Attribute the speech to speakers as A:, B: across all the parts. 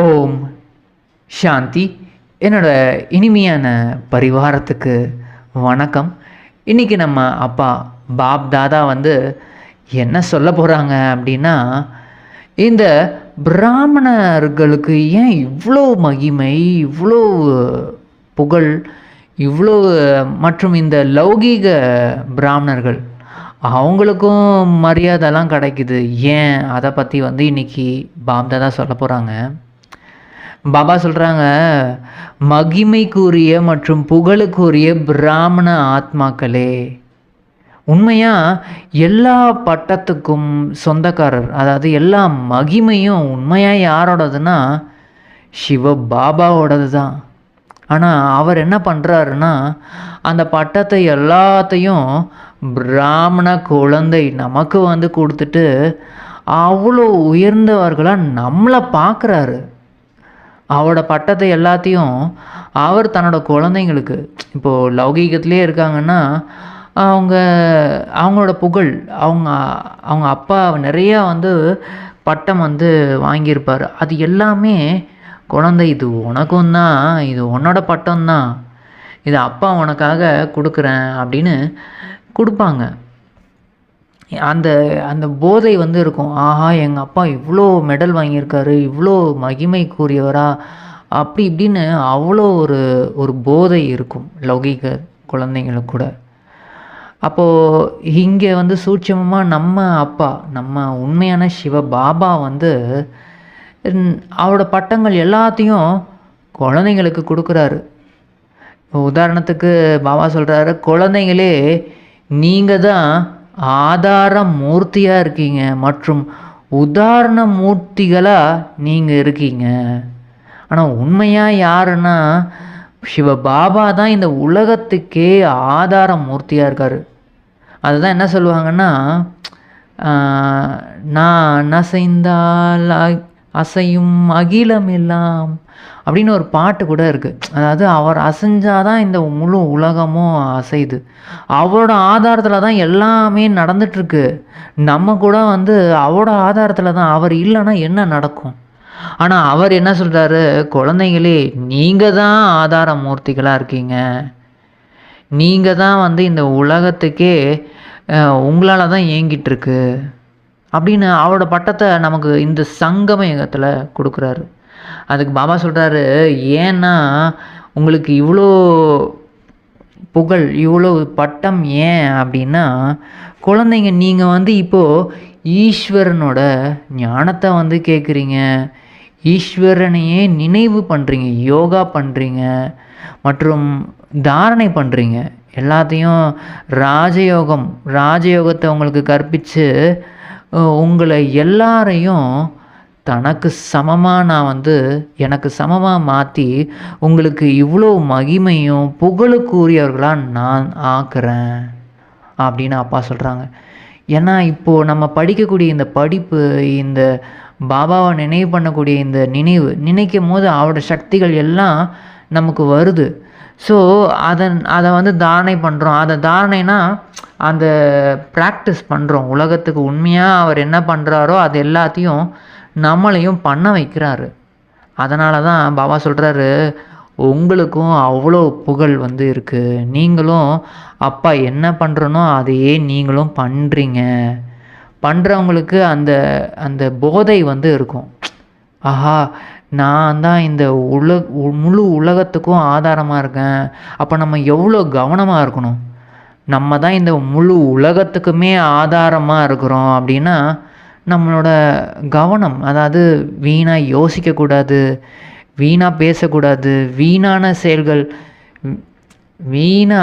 A: ஓம் சாந்தி. என்னோட இனிமையான பரிவாரத்துக்கு வணக்கம். இன்றைக்கி நம்ம அப்பா பாப் தாதா என்ன சொல்ல போகிறாங்க அப்படின்னா, இந்த பிராமணர்களுக்கு ஏன் இவ்வளோ மகிமை, இவ்வளோ புகழ், இவ்வளோ மற்றும் இந்த லௌகீக பிராமணர்கள் அவங்களுக்கும் மரியாதைலாம் கிடைக்குது ஏன், அதை பற்றி இன்றைக்கி பாப் தாதா சொல்ல போகிறாங்க. பாபா சொல்கிறாங்க, மகிமைக்குரிய மற்றும் புகழுக்குரிய பிராமண ஆத்மாக்களே, உண்மையாக எல்லா பட்டத்துக்கும் சொந்தக்காரர், அதாவது எல்லா மகிமையும் உண்மையாக யாரோடதுன்னா சிவ பாபாவோடது தான். ஆனால் அவர் என்ன பண்ணுறாருன்னா, அந்த பட்டத்தை எல்லாத்தையும் பிராமண குழந்தை நமக்கு கொடுத்துட்டு அவ்வளோ உயர்ந்தவர்களாக நம்மளை பார்க்குறாரு. அவரோட பட்டத்தை எல்லாத்தையும் அவர் தன்னோட குழந்தைங்களுக்கு, இப்போது லௌகீகத்திலே இருக்காங்கன்னா அவங்களோட புகழ், அவங்க அப்பா நிறையா பட்டம் வாங்கியிருப்பார். அது எல்லாமே குழந்தை, இது உனக்கும் தான், இது உன்னோட பட்டம்தான், இது அப்பா உனக்காக கொடுக்குறேன் அப்படின்னு கொடுப்பாங்க. அந்த அந்த போதை இருக்கும். ஆஹா, எங்கள் அப்பா இவ்வளோ மெடல் வாங்கியிருக்காரு, இவ்வளோ மகிமைக்குரியவரா, அப்படி இப்படின்னு அவ்வளோ ஒரு போதை இருக்கும் லௌகீக குழந்தைங்களுக்கு கூட. அப்போது இங்கே சூட்சமமாக நம்ம அப்பா, நம்ம உண்மையான சிவ பாபா அவரோட பட்டங்கள் எல்லாத்தையும் குழந்தைங்களுக்கு கொடுக்குறாரு. உதாரணத்துக்கு பாபா சொல்கிறாரு, குழந்தைங்களே நீங்கள் தான் ஆதார மூர்த்தியாக இருக்கீங்க மற்றும் உதாரண மூர்த்திகளாக நீங்கள் இருக்கீங்க. ஆனால் உண்மையாக யாருன்னா சிவ பாபா தான் இந்த உலகத்துக்கே ஆதார மூர்த்தியாக இருக்கார். அதுதான் என்ன சொல்லுவாங்கன்னா, நான் அசைந்தால் அசையும் அகிலம் எல்லாம் அப்படின்னு ஒரு பாட்டு கூட இருக்குது. அதாவது அவர் அசைஞ்சாதான் இந்த முழு உலகமும் அசையுது. அவரோட ஆதாரத்தில் தான் எல்லாமே நடந்துட்டுருக்கு. நம்ம கூட அவரோட ஆதாரத்தில் தான். அவர் இல்லைன்னா என்ன நடக்கும்? ஆனால் அவர் என்ன சொல்கிறாரு, குழந்தைங்களே நீங்கள் தான் ஆதார மூர்த்திகளாக இருக்கீங்க, நீங்கள் தான் இந்த உலகத்துக்கே உங்களால் தான் இயங்கிட்டுருக்கு அப்படின்னு அவரோட பட்டத்தை நமக்கு இந்த சங்கம யுகத்தில் கொடுக்குறாரு. அதுக்கு பாபா சொல்கிறாரு, ஏன்னா உங்களுக்கு இவ்வளோ புகழ், இவ்வளோ பட்டம் ஏன் அப்படின்னா, குழந்தைங்க நீங்கள் இப்போது ஈஸ்வரனோட ஞானத்தை கேட்குறீங்க, ஈஸ்வரனையே நினைவு பண்ணுறீங்க, யோகா பண்ணுறீங்க மற்றும் தாரணை பண்ணுறீங்க. எல்லாத்தையும் ராஜயோகத்தை உங்களுக்கு கற்பித்து உங்களை எல்லாரையும் தனக்கு சமமாக நான் எனக்கு சமமாக மாற்றி உங்களுக்கு இவ்வளோ மகிமையும் புகழுக்குரியவர்களாக நான் ஆக்குறேன் அப்படின்னு அப்பா சொல்கிறாங்க. ஏன்னா இப்போது நம்ம படிக்கக்கூடிய இந்த படிப்பு, இந்த பாபாவை நினைவு பண்ணக்கூடிய இந்த நினைக்கும் போது அவரோட சக்திகள் எல்லாம் நமக்கு வருது. ஸோ அதை தாரணை பண்ணுறோம். அதை தாரணைனா அந்த ப்ராக்டிஸ் பண்ணுறோம். உலகத்துக்கு உண்மையாக அவர் என்ன பண்ணுறாரோ அது எல்லாத்தையும் நம்மளையும் பண்ண வைக்கிறாரு. அதனால தான் பாபா சொல்கிறாரு, உங்களுக்கும் அவ்வளோ புகழ் இருக்குது. நீங்களும் அப்பா என்ன பண்ணுறனோ அதையே நீங்களும் பண்ணுறீங்க. பண்ணுறவங்களுக்கு அந்த அந்த போதை இருக்கும். ஆஹா, நான் தான் இந்த முழு உலகத்துக்கும் ஆதாரமாக இருக்கேன். அப்போ நம்ம எவ்வளோ கவனமாக இருக்கணும். நம்ம தான் இந்த முழு உலகத்துக்குமே ஆதாரமாக இருக்கிறோம் அப்படின்னா நம்மளோட கவனம், அதாவது வீணாக யோசிக்கக்கூடாது, வீணாக பேசக்கூடாது, வீணான செயல்கள்,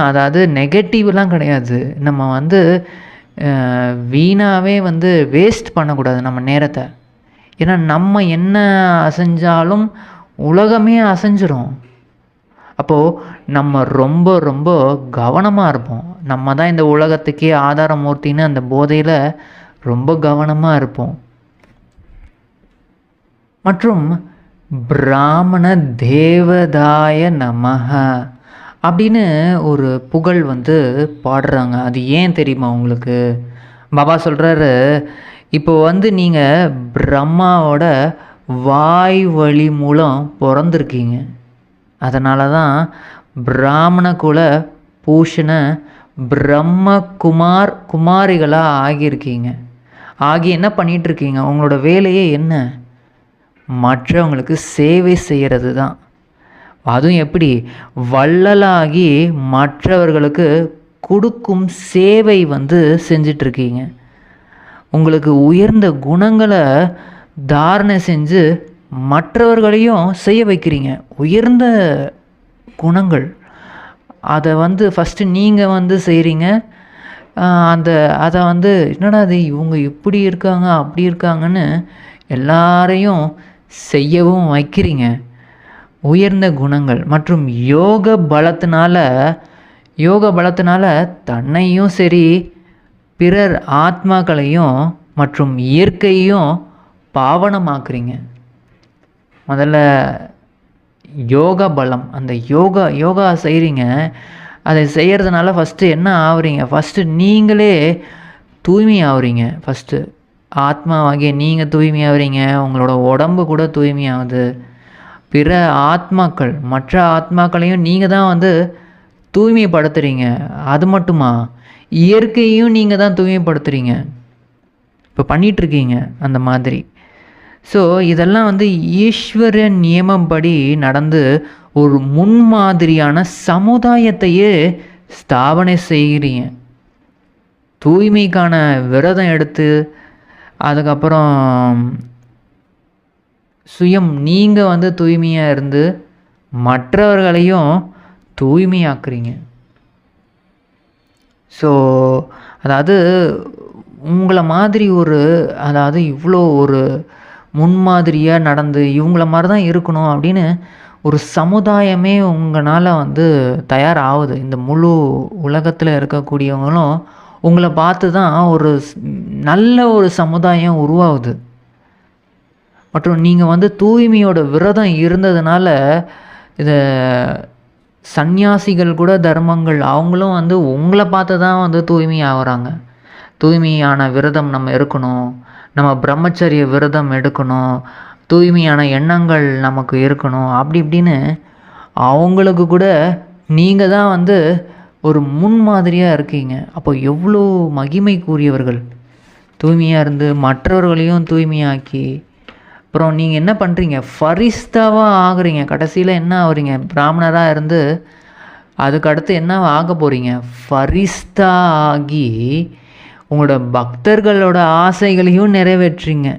A: அதாவது நெகட்டிவ்லாம் கிடையாது. நம்ம வீணாகவே வேஸ்ட் பண்ணக்கூடாது நம்ம நேரத்தை. ஏன்னா நம்ம என்ன அசைஞ்சாலும் உலகமே அசைஞ்சிரும். அப்போது நம்ம ரொம்ப ரொம்ப கவனமாக இருப்போம். நம்ம தான் இந்த உலகத்துக்கே ஆதாரமூர்த்தின்னு அந்த போதையில் ரொம்ப கவனமாக இருப்போம். மற்றும் பிராமண தேவதாய நமஹ அப்படின்னு ஒரு புகழ் பாடுறாங்க. அது ஏன் தெரியுமா உங்களுக்கு? பாபா சொல்கிறாரு, இப்போ நீங்கள் பிரம்மாவோட வாய் வழி மூலம் பிறந்திருக்கீங்க. அதனால தான் பிராமண குல பூஷண குமாரிகளாக ஆகியிருக்கீங்க. ஆகி என்ன பண்ணிகிட்ருக்கீங்க? உங்களோட வேலையே என்ன? மற்றவங்களுக்கு சேவை செய்கிறது தான். அதுவும் எப்படி? வள்ளலாகி மற்றவர்களுக்கு கொடுக்கும் சேவை செஞ்சிட்ருக்கீங்க. உங்களுக்கு உயர்ந்த குணங்களை தாரணை செஞ்சு மற்றவர்களையும் செய்ய வைக்கிறீங்க. உயர்ந்த குணங்கள் அதை ஃபஸ்ட்டு நீங்கள் செய்கிறீங்க. அதை என்னடா அது இவங்க இப்படி இருக்காங்க அப்படி இருக்காங்கன்னு எல்லாரையும் செய்யவும் வைக்கிறீங்க. உயர்ந்த குணங்கள் மற்றும் யோக பலத்தினால தன்னையும் சரி பிறர் ஆத்மாக்களையும் மற்றும் இயற்கையும் பாவனமாக்குறீங்க. முதல்ல யோக பலம், அந்த யோகா செய்கிறீங்க. அதை செய்கிறதுனால ஃபஸ்ட்டு என்ன ஆகுறீங்க? ஃபஸ்ட்டு நீங்களே தூய்மை ஆகுறீங்க. ஃபஸ்ட்டு ஆத்மாவாகிய நீங்கள் தூய்மை ஆகுறீங்க. உங்களோட உடம்பு கூட தூய்மையாகுது. பிற ஆத்மாக்கள், மற்ற ஆத்மாக்களையும் நீங்கள் தான் தூய்மைப்படுத்துகிறீங்க. அது மட்டுமா, இயற்கையும் நீங்கள் தான் தூய்மைப்படுத்துகிறீங்க. இப்போ பண்ணிகிட்ருக்கீங்க அந்த மாதிரி. ஸோ இதெல்லாம் ஈஸ்வர நியமப்படி நடந்து ஒரு முன்மாதிரியான சமுதாயத்தையே ஸ்தாபனை செய்கிறீங்க. தூய்மைக்கான விரதம் எடுத்து அதுக்கப்புறம் சுயம் நீங்கள் தூய்மையாக இருந்து மற்றவர்களையும் தூய்மையாக்குறீங்க. ஸோ அதாவது உங்களை மாதிரி இவ்வளோ ஒரு முன்மாதிரியாக நடந்து இவங்கள மாதிரி தான் இருக்கணும் அப்படின்னு ஒரு சமுதாயமே உங்களால் தயாராகுது. இந்த முழு உலகத்தில் இருக்கக்கூடியவங்களும் உங்களை பார்த்து தான் ஒரு நல்ல ஒரு சமுதாயம் உருவாகுது. மற்றும் நீங்கள் தூய்மையோட விரதம் இருந்ததுனால இதை சந்நியாசிகள் கூட தர்மங்கள் அவங்களும் உங்களை பார்த்து தான் தூய்மை ஆகுறாங்க. தூய்மையான விரதம் நம்ம இருக்கணும், நம்ம பிரம்மச்சரிய விரதம் எடுக்கணும், தூய்மையான எண்ணங்கள் நமக்கு இருக்கணும், அப்படி இப்படின்னு அவங்களுக்கு கூட நீங்கள் தான் ஒரு முன்மாதிரியாக இருக்கீங்க. அப்போ எவ்வளோ மகிமைக்குரியவர்கள். தூய்மையாக இருந்து மற்றவர்களையும் தூய்மையாக்கி அப்புறம் நீங்கள் என்ன பண்ணுறீங்க? ஃபரிஸ்தாவாக ஆகுறீங்க. கடைசியில் என்ன ஆகுறீங்க? பிராமணராக இருந்து அதுக்கடுத்து என்ன ஆக போகிறீங்க? ஃபரிஸ்தா ஆகி உங்களோட பக்தர்களோட ஆசைகளையும் நிறைவேற்றுறீங்க.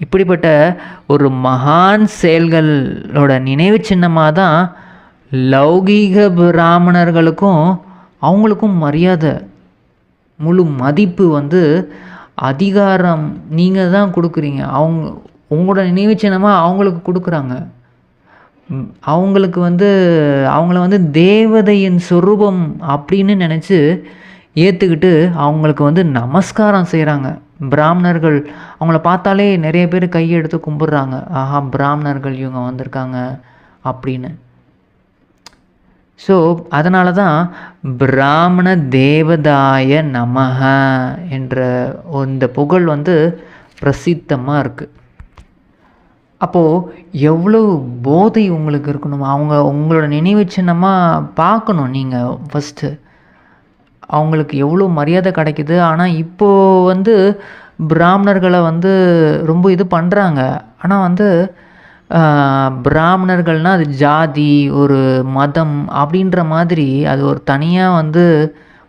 A: இப்படிப்பட்ட ஒரு மகான் செயல்களோட நினைவு சின்னமாக தான் லௌகீக பிராமணர்களுக்கும் அவங்களுக்கும் மரியாதை, முழு மதிப்பு, அதிகாரம் நீங்கள் தான் கொடுக்குறீங்க. உங்களோட நினைவு சின்னமாக அவங்களுக்கு கொடுக்குறாங்க. அவங்களுக்கு அவங்கள தேவதையின் சொரூபம் அப்படின்னு நினச்சி ஏற்றுக்கிட்டு அவங்களுக்கு நமஸ்காரம் செய்கிறாங்க. பிராமணர்கள் அவங்கள பார்த்தாலே நிறைய பேர் கையெடுத்து கும்பிட்றாங்க. ஆஹா, பிராமணர்கள் இவங்க வந்திருக்காங்க அப்படின்னு. ஸோ அதனால தான் பிராமண தேவதாய நமஹ என்ற இந்த புகழ் பிரசித்தமாக இருக்குது. அப்போது எவ்வளோ போதை உங்களுக்கு இருக்கணும். உங்களோட நினைவு சின்னமாக பார்க்கணும். நீங்கள் ஃபஸ்ட்டு அவங்களுக்கு எவ்வளோ மரியாதை கிடைக்குது. ஆனால் இப்போது பிராமணர்களை ரொம்ப இது பண்ணுறாங்க. ஆனால் பிராமணர்கள்னால் அது ஜாதி, ஒரு மதம் அப்படின்ற மாதிரி அது ஒரு தனியாக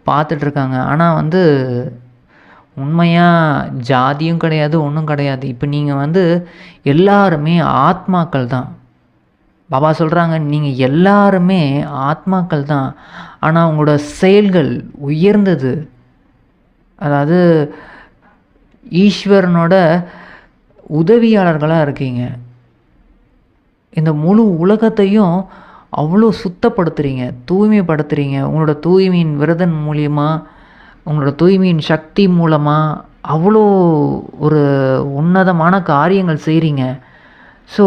A: பார்த்துட்ருக்காங்க. ஆனால் உண்மையாக ஜாதியும் கிடையாது, ஒன்றும் கிடையாது. இப்போ நீங்கள் எல்லாருமே ஆத்மாக்கள் தான். பாபா சொல்கிறாங்க, நீங்கள் எல்லாருமே ஆத்மாக்கள் தான். ஆனால் உங்களோட செயல்கள் உயர்ந்தது. அதாவது ஈஸ்வரனோட உதவியாளர்களாக இருக்கீங்க. இந்த முழு உலகத்தையும் அவ்வளோ சுத்தப்படுத்துகிறீங்க, தூய்மைப்படுத்துகிறீங்க. உங்களோட தூய்மையின் விரதன் மூலியமாக, உங்களோட தூய்மையின் சக்தி மூலமாக அவ்வளோ ஒரு உன்னதமான காரியங்கள் செய்கிறீங்க. ஸோ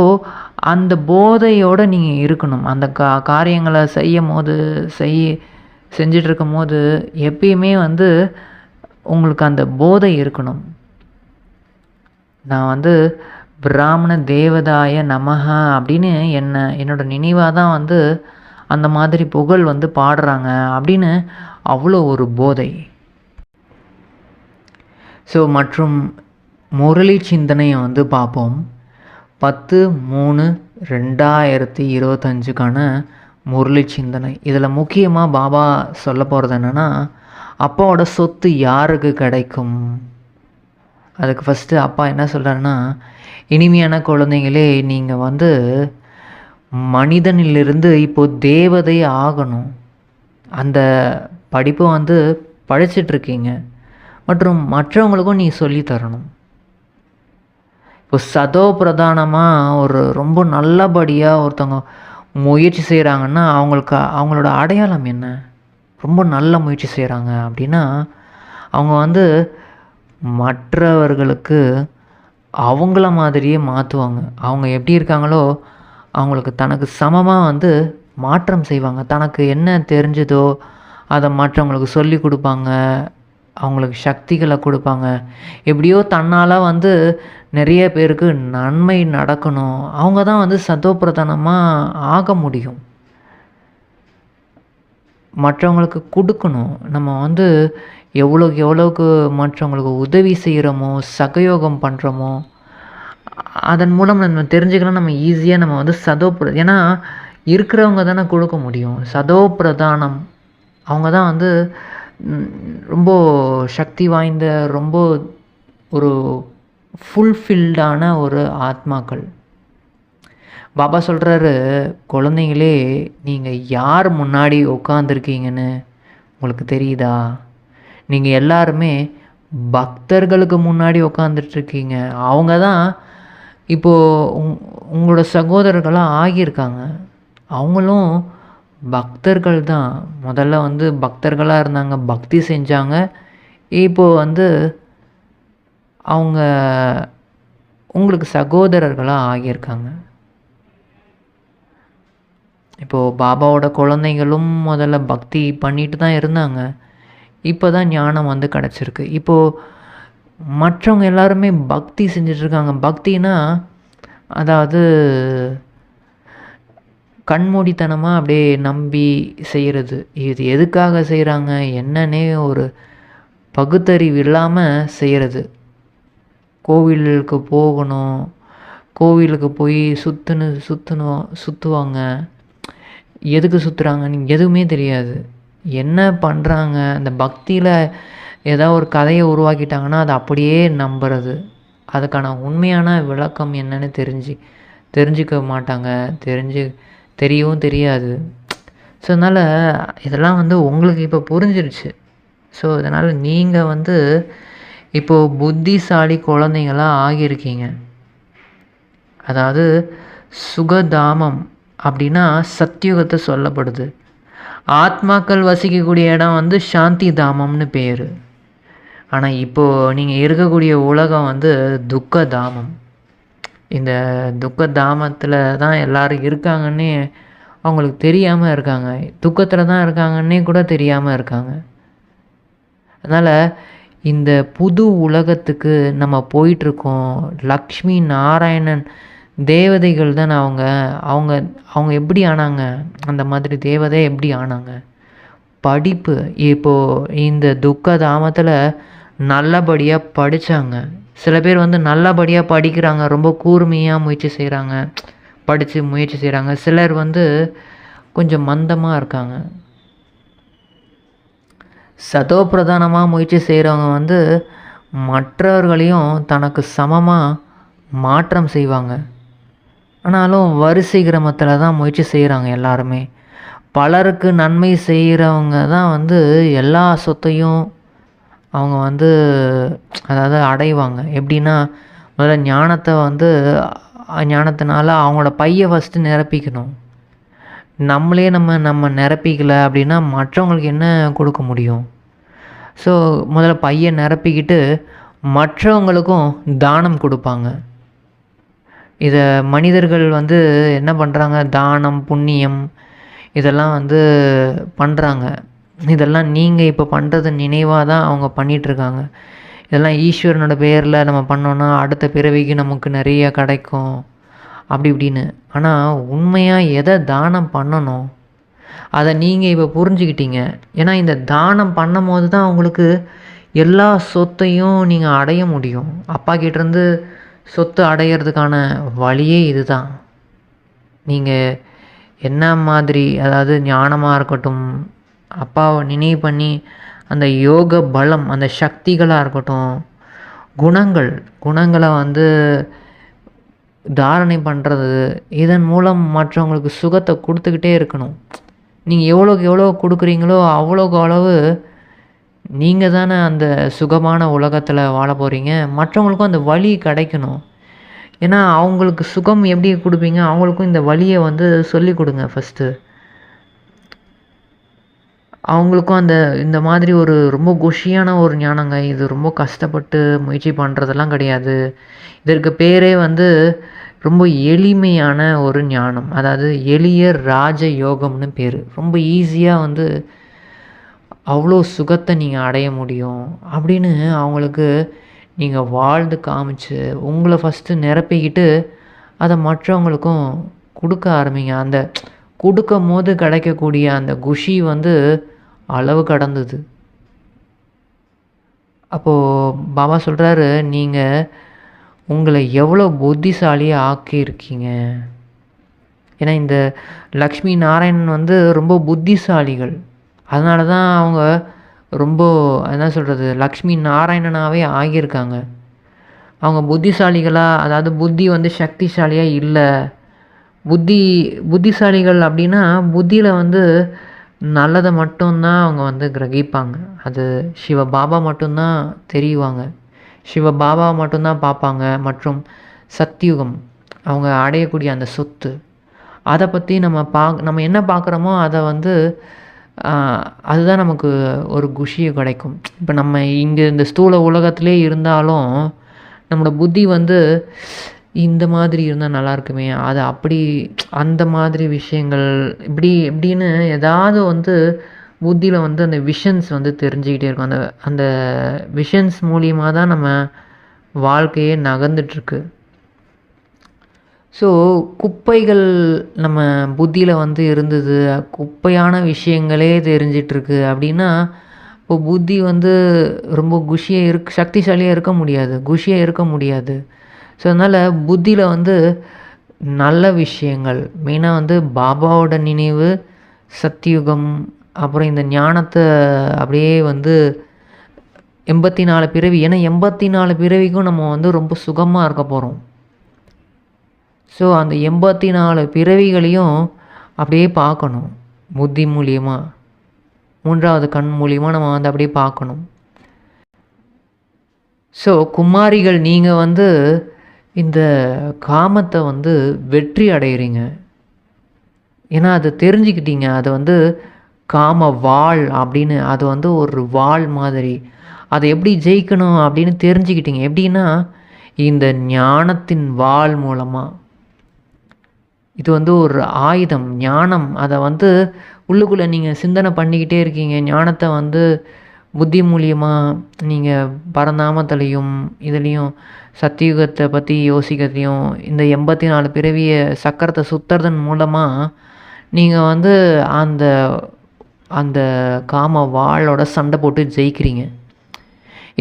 A: அந்த போதையோடு நீங்கள் இருக்கணும். அந்த காரியங்களை செஞ்சிட்ருக்கும் போது எப்பயுமே உங்களுக்கு அந்த போதை இருக்கணும். நான் பிராமண தேவதாய நமஹ அப்படின்னு என்னோட நினைவாக தான் வந்து அந்த மாதிரி புகழ் வந்து பாடுறாங்க அப்படின்னு அவ்வளோ ஒரு போதை. ஸோ மற்றும் முரளி சிந்தனையை வந்து பார்ப்போம். 10/3/2025க்கான முரளி சிந்தனை. இதில் முக்கியமாக பாபா சொல்ல போகிறது என்னென்னா, அப்பாவோட சொத்து யாருக்கு கிடைக்கும்? அதுக்கு ஃபஸ்ட்டு அப்பா என்ன சொல்கிறாருன்னா, இனிமையான குழந்தைங்களே, நீங்கள் வந்து மனிதனிலிருந்து இப்போது தேவதை ஆகணும். அந்த படிப்பை வந்து படிச்சிட்ருக்கீங்க மற்றும் மற்றவங்களுக்கும் நீ சொல்லித்தரணும். இப்போ சதோ பிரதானமாக ஒரு ரொம்ப நல்லபடியாக ஒருத்தவங்க முயற்சி செய்கிறாங்கன்னா அவங்களோட அடையாளம் என்ன? ரொம்ப நல்ல முயற்சி செய்கிறாங்க அப்படின்னா அவங்க வந்து மற்றவர்களுக்கு அவங்கள மாதிரியே மாற்றுவாங்க. அவங்க எப்படி இருக்காங்களோ அவங்களுக்கு தனக்கு சமமாக வந்து மாற்றம் செய்வாங்க. தனக்கு என்ன தெரிஞ்சதோ அதை மற்றவங்களுக்கு சொல்லி கொடுப்பாங்க, அவங்களுக்கு சக்திகளை கொடுப்பாங்க. எப்படியோ தன்னால் வந்து நிறைய பேருக்கு நன்மை நடக்கணும். அவங்க தான் வந்து சதோப்பிரதானமாக ஆக முடியும். மற்றவங்களுக்கு கொடுக்கணும். நம்ம வந்து எவ்வளோக்கு மற்றவங்களுக்கு உதவி செய்கிறோமோ, சகயோகம் பண்ணுறோமோ, அதன் மூலம் நம்ம தெரிஞ்சுக்கலாம். நம்ம ஈஸியாக நம்ம வந்து ஏன்னா இருக்கிறவங்க தானே கொடுக்க முடியும். சதோப்பிரதானம் அவங்க தான் வந்து ரொம்ப சக்தி வாய்ந்த, ரொம்ப ஒரு ஃபுல்ஃபில்டான ஒரு ஆத்மாக்கள். பாபா சொல்கிறாரு, குழந்தைங்களே, நீங்கள் யார் முன்னாடி உட்காந்துருக்கீங்கன்னு உங்களுக்கு தெரியுதா? நீங்கள் எல்லாருமே பக்தர்களுக்கு முன்னாடி உட்காந்துட்ருக்கீங்க. அவங்க தான் இப்போது உங்களோட சகோதரர்களாக ஆகியிருக்காங்க. அவங்களும் பக்தர்கள் தான். முதல்ல வந்து பக்தர்களாக இருந்தாங்க, பக்தி செஞ்சாங்க. இப்போது வந்து அவங்க உங்களுக்கு சகோதரர்களாக ஆகியிருக்காங்க. இப்போது பாபாவோட குழந்தைங்களும் முதல்ல பக்தி பண்ணிட்டு தான் இருந்தாங்க. இப்போ தான் ஞானம் வந்து கிடச்சிருக்கு. இப்போது மற்றவங்க எல்லாருமே பக்தி செஞ்சிட்ருக்காங்க. பக்தினா அதாவது கண்மூடித்தனமாக அப்படியே நம்பி செய்கிறது. இது எதுக்காக செய்கிறாங்க என்னன்னே ஒரு பகுத்தறிவு இல்லாமல் செய்கிறது. கோவிலுக்கு போகணும், கோவிலுக்கு போய் சுற்றுவாங்க. எதுக்கு சுற்றுறாங்கன்னு எதுவுமே தெரியாது. என்ன பண்ணுறாங்க? அந்த பக்தியில் ஏதாவது ஒரு கதையை உருவாக்கிட்டாங்கன்னா அதை அப்படியே நம்புறது. அதுக்கான உண்மையான விளக்கம் என்னன்னு தெரிஞ்சுக்க மாட்டாங்க, தெரியவும் தெரியாது. ஸோ அதனால் இதெல்லாம் வந்து உங்களுக்கு இப்போ புரிஞ்சிருச்சு. ஸோ இதனால் நீங்கள் வந்து இப்போது புத்திசாலி குழந்தைங்களாக ஆகியிருக்கீங்க. அதாவது சுகதாமம் அப்படின்னா சத்தியுகத்தை சொல்லப்படுது. ஆத்மாக்கள் வசிக்கக்கூடிய இடம் வந்து சாந்தி தாமம்னு பேர். ஆனால் இப்போது நீங்கள் இருக்கக்கூடிய உலகம் வந்து துக்க தாமம். இந்த துக்க தாமத்தில் தான் எல்லோரும் இருக்காங்கன்னே அவங்களுக்கு தெரியாமல் இருக்காங்க. துக்கத்தில் தான் இருக்காங்கன்னே கூட தெரியாமல் இருக்காங்க. அதனால் இந்த புது உலகத்துக்கு நம்ம போயிட்டுருக்கோம். லக்ஷ்மி நாராயணன் தேவதைகள் தானே அவங்க எப்படி ஆனாங்க? அந்த மாதிரி தேவதை எப்படி ஆனாங்க? படிப்பு. இப்போது இந்த துக்க தாமத்தில் நல்லபடியாக படித்தாங்க. சில பேர் வந்து நல்லபடியாக படிக்கிறாங்க, ரொம்ப கூர்மையாக முயற்சி செய்கிறாங்க, படித்து முயற்சி செய்கிறாங்க. சிலர் வந்து கொஞ்சம் மந்தமாக இருக்காங்க. சதோ பிரதானமாக முயற்சி செய்கிறவங்க வந்து மற்றவர்களையும் தனக்கு சமமாக மாற்றம் செய்வாங்க. ஆனாலும் வரிசை கிரமத்தில் தான் முயற்சி செய்கிறாங்க எல்லாருமே. பலருக்கு நன்மை செய்கிறவங்க தான் வந்து எல்லா சொத்தையும் அவங்க வந்து அதாவது அடைவாங்க. எப்படின்னா முதல்ல ஞானத்தினால அவங்களோட பையை ஃபஸ்ட்டு நிரப்பிக்கணும். நம்மளே நம்ம நிரப்பிக்கலை அப்படின்னா மற்றவங்களுக்கு என்ன கொடுக்க முடியும்? ஸோ முதல்ல பையை நிரப்பிக்கிட்டு மற்றவங்களுக்கும் தானம் கொடுப்பாங்க. இதை மனிதர்கள் வந்து என்ன பண்ணுறாங்க? தானம், புண்ணியம் இதெல்லாம் வந்து பண்ணுறாங்க. இதெல்லாம் நீங்கள் இப்போ பண்ணுறது நினைவாக தான் அவங்க பண்ணிகிட்ருக்காங்க. இதெல்லாம் ஈஸ்வரனோட பேரில் நம்ம பண்ணோன்னா அடுத்த பிறவிக்கு நமக்கு நிறைய கிடைக்கும் அப்படி இப்படின்னு. ஆனால் உண்மையாக எதை தானம் பண்ணணும் அதை நீங்கள் இப்போ புரிஞ்சுக்கிட்டீங்க. ஏன்னா இந்த தானம் பண்ணும்போது தான் உங்களுக்கு எல்லா சொத்தையும் நீங்கள் அடைய முடியும். அப்பா கிட்டேருந்து சொத்து அடையிறதுக்கான வழியே இதுதான். நீங்கள் என்ன மாதிரி, அதாவது ஞானமாக இருக்கட்டும், அப்பாவை நினைவு பண்ணி அந்த யோக பலம், அந்த சக்திகளாக இருக்கட்டும், குணங்களை வந்து தாரணை பண்ணுறது, இதன் மூலம் மற்றவங்களுக்கு சுகத்தை கொடுத்துக்கிட்டே இருக்கணும். நீங்கள் எவ்வளோக்கு எவ்வளோ கொடுக்குறீங்களோ அவ்வளோக்கு அளவு நீங்கள் தானே அந்த சுகமான உலகத்தில் வாழ போகிறீங்க. மற்றவங்களுக்கும் அந்த வழி கிடைக்கணும். ஏன்னா அவங்களுக்கு சுகம் எப்படி கொடுப்பீங்க, அவங்களுக்கும் இந்த வழியை வந்து சொல்லிக் கொடுங்க ஃபஸ்ட்டு. அவங்களுக்கும் இந்த மாதிரி ஒரு ரொம்ப குஷியான ஒரு ஞானங்க. இது ரொம்ப கஷ்டப்பட்டு முயற்சி பண்ணுறதெல்லாம் கிடையாது. இதற்கு பேரே வந்து ரொம்ப எளிமையான ஒரு ஞானம். அதாவது எளிய ராஜ யோகம்னு பேர். ரொம்ப ஈஸியாக வந்து அவ்வளோ சுகத்தை நீங்கள் அடைய முடியும் அப்படின்னு அவங்களுக்கு நீங்கள் வாழ்ந்து காமிச்சு உங்களை ஃபஸ்ட்டு நிரப்பிக்கிட்டு அதை மற்றவங்களுக்கும் கொடுக்க ஆரம்பிங்க. அந்த கொடுக்கும் போது கிடைக்கக்கூடிய அந்த குஷி வந்து அளவு கடந்தது. அப்போது பாபா சொல்கிறாரு, நீங்கள் உங்களை எவ்வளோ புத்திசாலியாக ஆக்கியிருக்கீங்க. ஏன்னா இந்த லக்ஷ்மி நாராயணன் வந்து ரொம்ப புத்திசாலிகள். அதனால தான் அவங்க ரொம்ப என்ன சொல்கிறது, லக்ஷ்மி நாராயணனாகவே ஆகியிருக்காங்க. அவங்க புத்திசாலிகளாக, அதாவது புத்தி வந்து சக்திசாலியாக இல்லை. புத்திசாலிகள் அப்படின்னா புத்தியில் வந்து நல்லதை மட்டும்தான் அவங்க வந்து கிரகிப்பாங்க. அது சிவபாபா மட்டும்தான் தெரியுவாங்க, சிவபாபா மட்டும்தான் பார்ப்பாங்க. மற்றும் சத்தியுகம், அவங்க அடையக்கூடிய அந்த சொத்து, அதை பற்றி நம்ம என்ன பார்க்குறோமோ அதை வந்து அதுதான் நமக்கு ஒரு குஷியை கிடைக்கும். இப்போ நம்ம இங்கே இந்த ஸ்தூல உலகத்திலே இருந்தாலும் நம்மளோட புத்தி வந்து இந்த மாதிரி இருந்தால் நல்லா இருக்குமே, அது அப்படி அந்த மாதிரி விஷயங்கள் இப்படின்னு ஏதாவது வந்து புத்தியில் வந்து அந்த விஷன்ஸ் வந்து தெரிஞ்சுக்கிட்டே இருக்கும். அந்த விஷன்ஸ் மூலியமாக தான் நம்ம வாழ்க்கையே நகர்ந்துட்டுருக்கு. ஸோ குப்பைகள் நம்ம புத்தியில் வந்து இருந்தது, குப்பையான விஷயங்களே தெரிஞ்சிட்ருக்கு அப்படின்னா, இப்போ புத்தி வந்து ரொம்ப சக்திசாலியாக இருக்க முடியாது, குஷியாக இருக்க முடியாது. ஸோ அதனால் புத்தியில் வந்து நல்ல விஷயங்கள், மெயினாக வந்து பாபாவோட நினைவு, சத்தியுகம், அப்புறம் இந்த ஞானத்தை அப்படியே வந்து 84 பிறவி, ஏன்னா 84 பிறவிக்கும் நம்ம வந்து ரொம்ப சுகமாக இருக்க போகிறோம். ஸோ அந்த 84 பிறவிகளையும் அப்படியே பார்க்கணும். புத்தி மூலியமாக, 3வது கண் மூலியமாக நம்ம வந்து அப்படியே பார்க்கணும். ஸோ குமாரிகள், நீங்கள் வந்து இந்த காமத்தை வந்து வெற்றி அடைகிறீங்க. ஏன்னா அதை தெரிஞ்சுக்கிட்டீங்க. அது வந்து காம வாள் அப்படின்னு, அது வந்து ஒரு வாள் மாதிரி. அதை எப்படி ஜெயிக்கணும் அப்படின்னு தெரிஞ்சுக்கிட்டீங்க. எப்படின்னா இந்த ஞானத்தின் வாள் மூலமாக. இது வந்து ஒரு ஆயுதம், ஞானம். அதை வந்து உள்ளுக்குள்ளே நீங்கள் சிந்தனை பண்ணிக்கிட்டே இருக்கீங்க. ஞானத்தை வந்து புத்தி மூலியமாக நீங்கள் பரந்தாமத்திலையும் இதுலேயும் சத்தியுகத்தை பற்றி யோசிக்கிறதையும், இந்த 84 பிறவியை சக்கரத்தை சுற்றுறதன் மூலமாக நீங்கள் வந்து அந்த அந்த காம வாளோட சண்டை போட்டு ஜெயிக்கிறீங்க.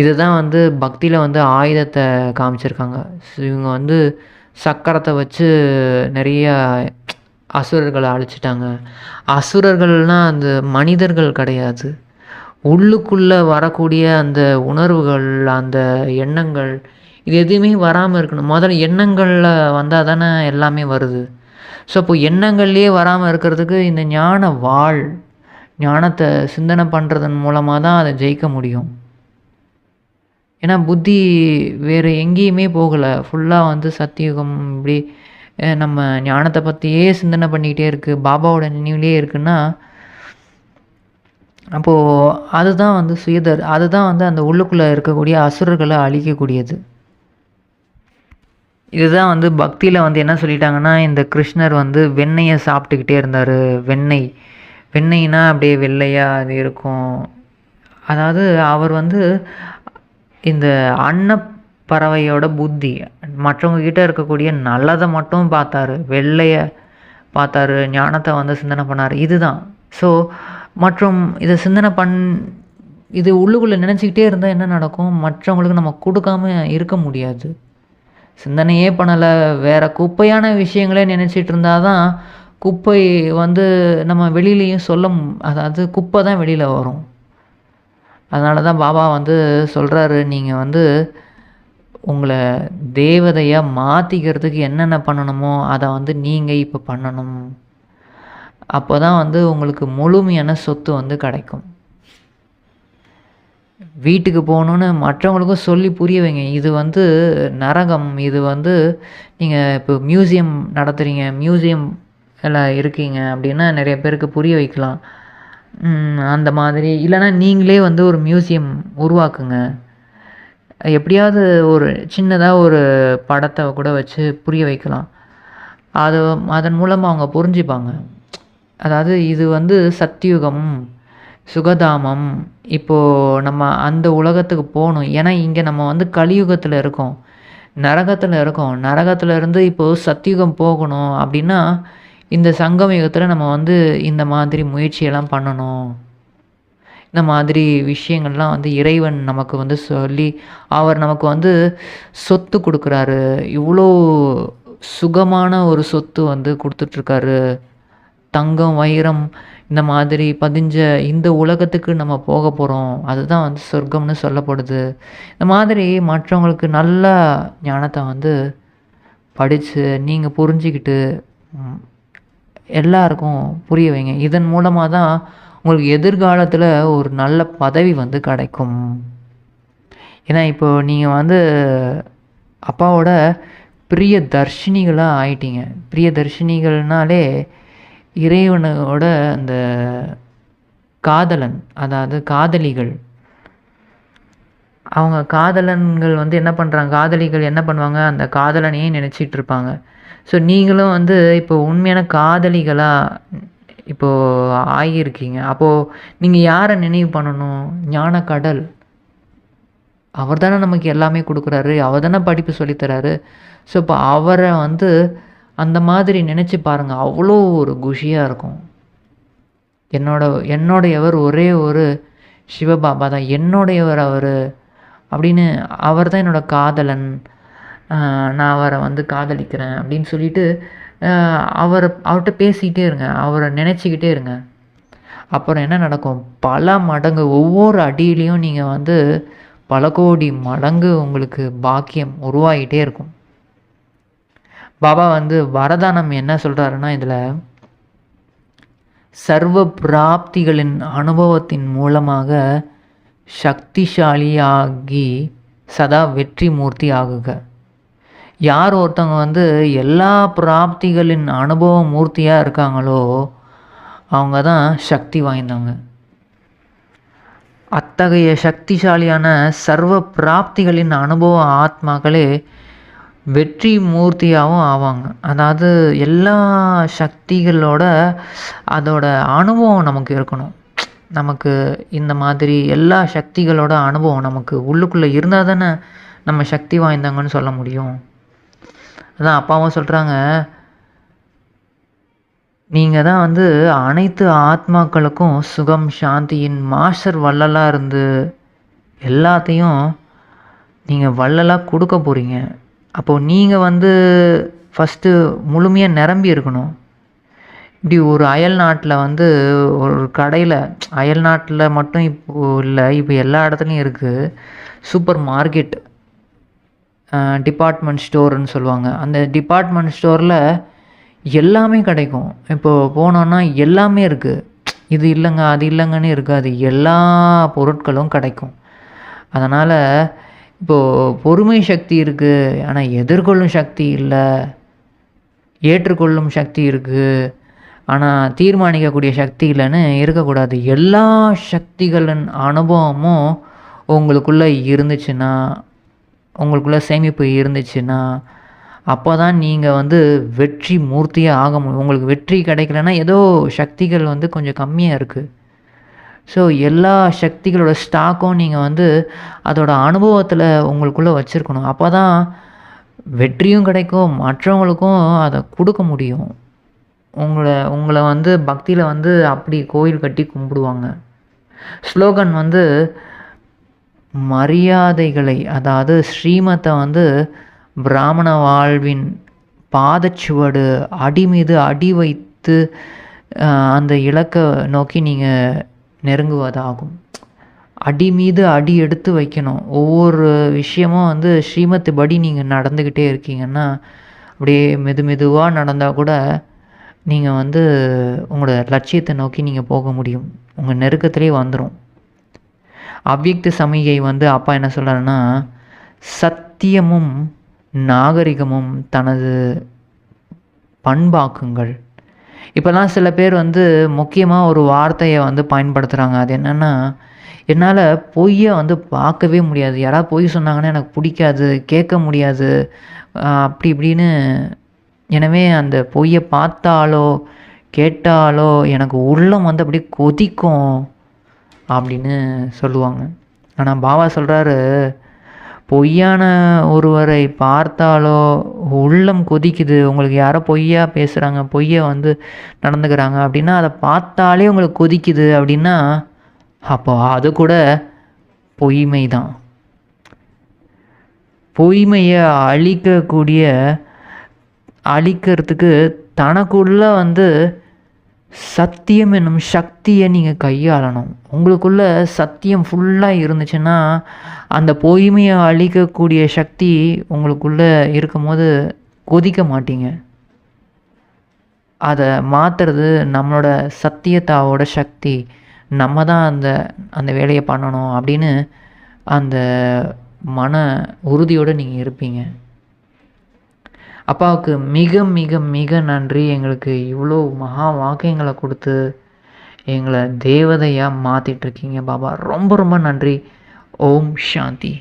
A: இதுதான் வந்து பக்தியில் வந்து ஆயுதத்தை காமிச்சிருக்காங்க. இவங்க வந்து சக்கரத்தை வச்சு நிறைய அசுரர்களை அழிச்சிட்டாங்க. அசுரர்கள்னால் அந்த மனிதர்கள் கிடையாது, உள்ளுக்குள்ளே வரக்கூடிய அந்த உணர்வுகள், அந்த எண்ணங்கள், இது எதுவுமே வராமல் இருக்கணும். முதல்ல எண்ணங்களில் வந்தால் தானே எல்லாமே வருது. ஸோ இப்போ எண்ணங்கள்லேயே வராமல் இருக்கிறதுக்கு இந்த ஞான வாள், ஞானத்தை சிந்தனை பண்ணுறதன் மூலமாக தான் அதை ஜெயிக்க முடியும். ஏன்னா புத்தி வேறு எங்கேயுமே போகலை, ஃபுல்லாக வந்து சத்தியுகம் இப்படி நம்ம ஞானத்தை பற்றியே சிந்தனை பண்ணிக்கிட்டே இருக்குது, பாபாவோட நினைவுலேயே இருக்குன்னா, அப்போது அதுதான் வந்து அதுதான் வந்து அந்த உள்ளுக்குள்ளே இருக்கக்கூடிய அசுரர்களை அழிக்கக்கூடியது. இதுதான் வந்து பக்தியில் வந்து என்ன சொல்லிட்டாங்கன்னா, இந்த கிருஷ்ணர் வந்து வெண்ணெயை சாப்பிட்டுக்கிட்டே இருந்தார். வெண்ணெய்னா அப்படியே வெள்ளையாக அது இருக்கும். அதாவது அவர் வந்து இந்த அன்னப்பறவையோட புத்தி மற்றவங்க கிட்ட இருக்கக்கூடிய நல்லதை மட்டும் பார்த்தாரு, வெள்ளைய பார்த்தாரு, ஞானத்தை வந்து சிந்தனை பண்ணார். இதுதான். ஸோ மற்றும் இதை சிந்தனை இது உள்ளுக்குள்ளே நினச்சிக்கிட்டே இருந்தால் என்ன நடக்கும்? மற்றவங்களுக்கு நம்ம கொடுக்காம இருக்க முடியாது. சிந்தனையே பண்ணலை, வேறு குப்பையான விஷயங்களே நினச்சிட்டு இருந்தால் தான் குப்பை வந்து நம்ம வெளியிலையும் அதாவது குப்பை தான் வெளியில் வரும். அதனால தான் பாபா வந்து சொல்கிறாரு, நீங்கள் வந்து உங்களை தேவதையாக மாற்றிக்கிறதுக்கு என்னென்ன பண்ணணுமோ அதை வந்து நீங்கள் இப்போ பண்ணணும். அப்போ தான் வந்து உங்களுக்கு முழுமையான சொத்து வந்து கிடைக்கும். வீட்டுக்கு போகணுன்னு மற்றவங்களுக்கும் சொல்லி புரிய வைங்க. இது வந்து நரகம். இது வந்து நீங்கள் இப்போ மியூசியம் நடத்துகிறீங்க, மியூசியம் எல்லாம் இருக்கீங்க அப்படின்னா நிறைய பேருக்கு புரிய வைக்கலாம். அந்த மாதிரி இல்லைன்னா நீங்களே வந்து ஒரு மியூசியம் உருவாக்குங்க. எப்படியாவது ஒரு சின்னதாக ஒரு படத்தை கூட வச்சு புரிய வைக்கலாம். அதன் மூலமாக அவங்க புரிஞ்சுப்பாங்க. அதாவது இது வந்து சத்தியுகம், சுகதாமம். இப்போது நம்ம அந்த உலகத்துக்கு போகணும். ஏன்னா இங்கே நம்ம வந்து கலியுகத்தில் இருக்கோம், நரகத்தில் இருக்கோம். நரகத்தில் இருந்து இப்போது சத்தியுகம் போகணும் அப்படின்னா இந்த சங்கம் யுகத்தில் நம்ம வந்து இந்த மாதிரி முயற்சியெல்லாம் பண்ணணும். இந்த மாதிரி விஷயங்கள்லாம் வந்து இறைவன் நமக்கு வந்து சொல்லி அவர் நமக்கு வந்து சொத்து கொடுக்குறாரு. இவ்வளோ சுகமான ஒரு சொத்து வந்து கொடுத்துட்ருக்காரு. தங்கம், வைரம் இந்த மாதிரி பதிஞ்ச இந்த உலகத்துக்கு நம்ம போக போகிறோம். அதுதான் வந்து சொர்க்கம்னு சொல்லப்படுது. இந்த மாதிரி மற்றவங்களுக்கு நல்ல ஞானத்தை வந்து படித்து நீங்கள் புரிஞ்சிக்கிட்டு எல்லாருக்கும் புரிய வைங்க. இதன் மூலமாக தான் உங்களுக்கு எதிர்காலத்தில் ஒரு நல்ல பதவி வந்து கிடைக்கும். ஏன்னா இப்போது நீங்கள் வந்து அப்பாவோட பிரிய தர்ஷினிகளாக ஆயிட்டீங்க. பிரிய தர்ஷினிகள்னாலே இறைவனோட அந்த காதலன், அதாவது காதலிகள். அவங்க காதலன்கள் வந்து என்ன பண்ணுறாங்க, காதலிகள் என்ன பண்ணுவாங்க, அந்த காதலனையே நினச்சிட்டு இருப்பாங்க. ஸோ நீங்களும் வந்து இப்போ உண்மையான காதலிகளாக இப்போது ஆகியிருக்கீங்க. அப்போது நீங்கள் யாரை நினைவு பண்ணணும்? ஞானக்கடல். அவர் தானே நமக்கு எல்லாமே கொடுக்குறாரு, அவர் தானே படிப்பு சொல்லித்தராரு. ஸோ இப்போ அவரை வந்து அந்த மாதிரி நினச்சி பாருங்கள், அவ்வளோ ஒரு குஷியாக இருக்கும். என்னோடையவர் ஒரே ஒரு சிவபாபா தான், என்னுடையவர் அவர் அப்படின்னு. அவர் தான் என்னோடய காதலன், நான் அவரை வந்து காதலிக்கிறேன் அப்படின்னு சொல்லிட்டு அவர்கிட்ட பேசிக்கிட்டே இருங்க, அவரை நினச்சிக்கிட்டே இருங்க. அப்புறம் என்ன நடக்கும்? பல மடங்கு ஒவ்வொரு அடியிலையும் நீங்கள் வந்து பல கோடி மடங்கு உங்களுக்கு பாக்கியம் உருவாகிட்டே இருக்கும். பாபா வந்து வரதானம் என்ன சொல்கிறாருன்னா, இதில் சர்வ பிராப்திகளின் அனுபவத்தின் மூலமாக சக்திசாலியாகி சதா வெற்றி மூர்த்தி ஆகுக. யார் ஒருத்தவங்க வந்து எல்லா பிராப்திகளின் அனுபவ மூர்த்தியாக இருக்காங்களோ அவங்க தான் சக்தி வாய்ந்தவங்க. அத்தகைய சக்திசாலியான சர்வ பிராப்திகளின் அனுபவ ஆத்மாக்களே வெற்றி மூர்த்தியாகவும் ஆவாங்க. அதாவது எல்லா சக்திகளோட அதோட அனுபவம் நமக்கு இருக்கணும். நமக்கு இந்த மாதிரி எல்லா சக்திகளோட அனுபவம் நமக்கு உள்ளுக்குள்ளே இருந்தால் தானே நம்ம சக்தி வாய்ந்தவங்கன்னு சொல்ல முடியும். அதான் அப்பாவும் சொல்கிறாங்க, நீங்கள் தான் வந்து அனைத்து ஆத்மாக்களுக்கும் சுகம் சாந்தியின் மாஸ்டர் வள்ளலாக இருந்து எல்லாத்தையும் நீங்கள் வள்ளலாக கொடுக்க போகிறீங்க. அப்போது நீங்கள் வந்து ஃபஸ்ட்டு முழுமையாக நிரம்பி இருக்கணும். இப்படி ஒரு அயல் நாட்டில் வந்து ஒரு கடையில், அயல் நாட்டில் மட்டும் இப்போது இல்லை, இப்போ எல்லா இடத்துலையும் இருக்குது சூப்பர் மார்க்கெட், டிபார்ட்மெண்ட் ஸ்டோருன்னு சொல்லுவாங்க. அந்த டிபார்ட்மெண்ட் ஸ்டோரில் எல்லாமே கிடைக்கும். இப்போது போனோன்னா எல்லாமே இருக்குது. இது இல்லைங்க அது இல்லைங்கன்னு இருக்காது, எல்லா பொருட்களும் கிடைக்கும். அதனால் இப்போது பொறுமை சக்தி இருக்குது, ஆனால் எதிர்கொள்ளும் சக்தி இல்லை. ஏற்றுக்கொள்ளும் சக்தி இருக்குது, ஆனால் தீர்மானிக்கக்கூடிய சக்தி இல்லைன்னு இருக்கக்கூடாது. எல்லா சக்திகளின் அனுபவமும் உங்களுக்குள்ளே இருந்துச்சுன்னா, உங்களுக்குள்ளே சேமிப்பு இருந்துச்சுன்னா, அப்போ தான் நீங்கள் வந்து வெற்றி மூர்த்தியாக ஆக முடியும். உங்களுக்கு வெற்றி கிடைக்கலன்னா ஏதோ சக்திகள் வந்து கொஞ்சம் கம்மியாக இருக்குது. ஸோ எல்லா சக்திகளோட ஸ்டாக்கும் நீங்கள் வந்து அதோட அனுபவத்தில் உங்களுக்குள்ளே வச்சுருக்கணும். அப்போ தான் வெற்றியும் கிடைக்கும், மற்றவங்களுக்கும் அதை கொடுக்க முடியும். உங்களை வந்து பக்தியில் வந்து அப்படி கோயில் கட்டி கும்பிடுவாங்க. ஸ்லோகன் வந்து மரியாதைகளை, அதாவது ஸ்ரீமத்தை வந்து பிராமண வாழ்வின் பாதச்சுவடு, அடி மீது அடி வைத்து அந்த இலக்கை நோக்கி நீங்கள் நெருங்குவதாகும். அடி மீது அடி எடுத்து வைக்கணும். ஒவ்வொரு விஷயமும் வந்து ஸ்ரீமத்து படி நீங்கள் நடந்துக்கிட்டே இருக்கீங்கன்னா, அப்படியே மெதுவாக நடந்தால் கூட நீங்கள் வந்து உங்களோட லட்சியத்தை நோக்கி நீங்கள் போக முடியும். உங்கள் நெருக்கத்திலே வந்துடும். அவ்யக்த சமிகை வந்து அப்பா என்ன சொல்கிறாருன்னா, சத்தியமும் நாகரிகமும் தனது பண்பாக்குங்கள். இப்போலாம் சில பேர் வந்து முக்கியமாக ஒரு வார்த்தையை வந்து பயன்படுத்துகிறாங்க. அது என்னென்னா, என்னால் பொய்யை வந்து பார்க்கவே முடியாது. யாராவது பொய் சொன்னாங்கன்னா எனக்கு பிடிக்காது, கேட்க முடியாது, அப்படி இப்படின்னு. எனவே அந்த பொய்யை பார்த்தாலோ கேட்டாலோ எனக்கு உள்ளம் வந்து அப்படியே கொதிக்கும் அப்படின்னு சொல்லுவாங்க. ஆனால் பாபா சொல்கிறாரு, பொய்யான ஒருவரை பார்த்தாலோ உள்ளம் கொதிக்குது, உங்களுக்கு யாரோ பொய்யா பேசுகிறாங்க, பொய்யை வந்து நடந்துக்கிறாங்க அப்படின்னா அதை பார்த்தாலே உங்களுக்கு கொதிக்குது அப்படின்னா, அப்போ அது கூட பொய்மை தான். பொய்மையை அழிக்கிறதுக்கு தனக்குள்ளே வந்து சத்தியம் என்னும் சக்தியை நீங்கள் கையாளணும். உங்களுக்குள்ளே சத்தியம் ஃபுல்லாக இருந்துச்சுன்னா அந்த பொய்மையை அழிக்கக்கூடிய சக்தி உங்களுக்குள்ளே இருக்கும்போது கொதிக்க மாட்டீங்க. அதை மாற்றுறது நம்மளோட சத்தியத்தாவோட சக்தி. நம்ம தான் அந்த வேலையை பண்ணணும் அப்படின்னு அந்த மன உறுதியோடு நீங்கள் இருப்பீங்க. அப்பாவுக்கு மிக மிக மிக நன்றி. எங்களுக்கு இவ்வளோ மகா வாக்கியங்களை கொடுத்து எங்களை தேவதையாக மாற்றிட்டுருக்கீங்க பாபா. ரொம்ப ரொம்ப நன்றி. ஓம் சாந்தி.